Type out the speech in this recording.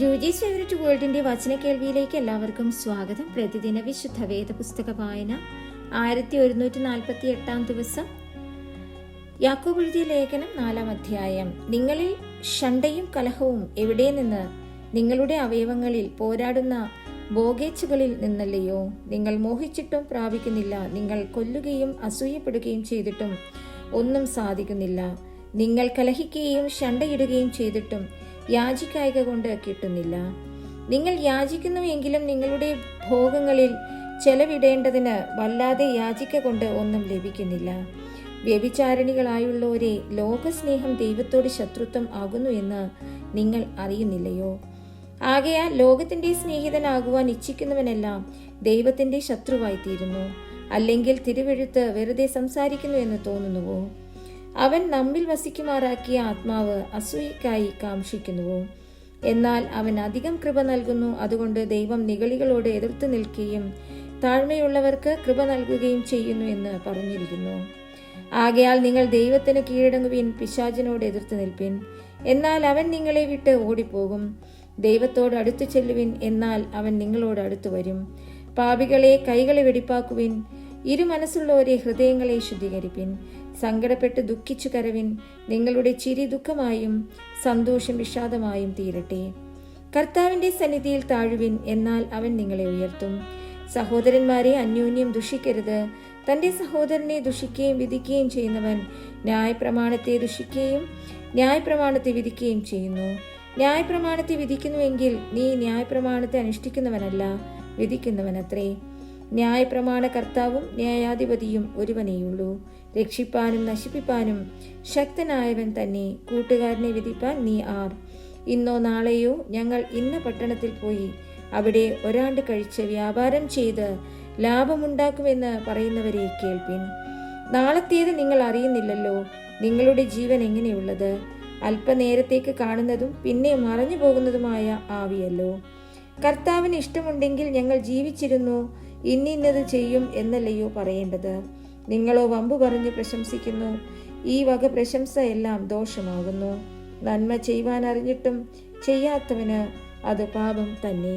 ജൂജീസ് favourite വേൾഡിന്റെ വചന കേൾവിയിലേക്ക് എല്ലാവർക്കും സ്വാഗതം. പ്രതിദിന വിശുദ്ധ വേദ പുസ്തക വായന 1148 ദിവസം. യാക്കോബ് എഴുതിയ ലേഖനം 4-ാം അധ്യായം. നിങ്ങളിൽ ശണ്ഠയും കലഹവും എവിടെ നിന്ന്? നിങ്ങളുടെ അവയവങ്ങളിൽ പോരാടുന്ന ഭോഗേച്ഛകളിൽ നിന്നല്ലയോ? നിങ്ങൾ മോഹിച്ചിട്ടും പ്രാപിക്കുന്നില്ല. നിങ്ങൾ കൊല്ലുകയും അസൂയപ്പെടുകയും ചെയ്തിട്ടും ഒന്നും സാധിക്കുന്നില്ല. നിങ്ങൾ കലഹിക്കുകയും ശണ്ഠയിടുകയും ചെയ്തിട്ടും യാചിക്കായ്ക കൊണ്ട് കിട്ടുന്നില്ല. നിങ്ങൾ യാചിക്കുന്നുവെങ്കിലും നിങ്ങളുടെ ഭോഗങ്ങളിൽ ചെലവിടേണ്ടതിന് വല്ലാതെ യാചിക്ക കൊണ്ട് ഒന്നും ലഭിക്കുന്നില്ല. വ്യഭിചാരിണികളായുള്ളവരെ, ലോകസ്നേഹം ദൈവത്തോട് ശത്രുത്വം ആകുന്നു എന്ന് നിങ്ങൾ അറിയുന്നില്ലയോ? ആകയാൽ ലോകത്തിന്റെ സ്നേഹിതനാകുവാൻ ഇച്ഛിക്കുന്നവനെല്ലാം ദൈവത്തിന്റെ ശത്രുവായിത്തീരുന്നു. അല്ലെങ്കിൽ തിരുവെഴുത്ത് വെറുതെ സംസാരിക്കുന്നു എന്ന് തോന്നുന്നുവോ? അവൻ നമ്മിൽ വസിക്കുമാറാക്കിയ ആത്മാവ് അസൂയക്കായി കാംക്ഷിക്കുന്നുവോ? എന്നാൽ അവൻ അധികം കൃപ നൽകുന്നു. അതുകൊണ്ട് ദൈവം നിഗളികളോട് എതിർത്ത് നിൽക്കുകയും താഴ്മയുള്ളവർക്ക് കൃപ നൽകുകയും ചെയ്യുന്നു എന്ന് പറഞ്ഞിരിക്കുന്നു. ആകയാൽ നിങ്ങൾ ദൈവത്തിന് കീഴടങ്ങുവിൻ, പിശാചിനോട് എതിർത്ത് നിൽപ്പിൻ, എന്നാൽ അവൻ നിങ്ങളെ വിട്ട് ഓടിപ്പോകും. ദൈവത്തോട് അടുത്തു ചെല്ലുവിൻ, എന്നാൽ അവൻ നിങ്ങളോട് അടുത്തു വരും. പാപികളെ, കൈകളെ വെടിപ്പാക്കുവിൻ. ഇരുമനസ്സുള്ളവരെ, ഹൃദയങ്ങളെ ശുദ്ധീകരിപ്പിൻ. സങ്കടപ്പെട്ട് ദുഃഖിച്ചു കരവിൻ. നിങ്ങളുടെ ചിരി ദുഃഖമായും സന്തോഷം വിഷാദമായും തീരട്ടെ. കർത്താവിന്റെ സന്നിധിയിൽ താഴുവിൻ, എന്നാൽ അവൻ നിങ്ങളെ ഉയർത്തും. സഹോദരന്മാരെ, അന്യോന്യം ദുഷിക്കരുത്. തന്റെ സഹോദരനെ ദുഷിക്കുകയും വിധിക്കുകയും ചെയ്യുന്നവൻ ന്യായപ്രമാണത്തെ ദുഷിക്കുകയും ന്യായപ്രമാണത്തെ വിധിക്കുകയും ചെയ്യുന്നു. ന്യായപ്രമാണത്തെ വിധിക്കുന്നുവെങ്കിൽ നീ ന്യായപ്രമാണത്തെ അനുഷ്ഠിക്കുന്നവനല്ല, വിധിക്കുന്നവനത്രേ. ന്യായപ്രമാണ കർത്താവും ന്യായാധിപതിയും ഒരുവനേയുള്ളൂ. രക്ഷിപ്പാനും നശിപ്പിപ്പാനും ശക്തനായവൻ തന്നെ. കൂട്ടുകാരനെ വിധിപ്പാൻ നീ ആർ? ഇന്നോ നാളെയോ ഞങ്ങൾ ഇന്ന പട്ടണത്തിൽ പോയി അവിടെ ഒരാണ്ട് കഴിച്ച് വ്യാപാരം ചെയ്ത് ലാഭമുണ്ടാക്കുമെന്ന് പറയുന്നവരെ കേൾപ്പിൻ. നാളത്തേത് നിങ്ങൾ അറിയുന്നില്ലല്ലോ. നിങ്ങളുടെ ജീവൻ എങ്ങനെയുള്ളത്? അല്പനേരത്തേക്ക് കാണുന്നതും പിന്നെ മറഞ്ഞു പോകുന്നതുമായ ആവിയല്ലോ. കർത്താവിന് ഇഷ്ടമുണ്ടെങ്കിൽ ഞങ്ങൾ ജീവിച്ചിരുന്നു, ഇന്നത് ചെയ്യും എന്നല്ലയോ പറയേണ്ടത്. നിങ്ങളോ വമ്പു പറഞ്ഞ് പ്രശംസിക്കുന്നു. ഈ വക പ്രശംസ എല്ലാം ദോഷമാകുന്നു. നന്മ ചെയ്യുവാൻ അറിഞ്ഞിട്ടും ചെയ്യാത്തവന് അത് പാപം തന്നെ.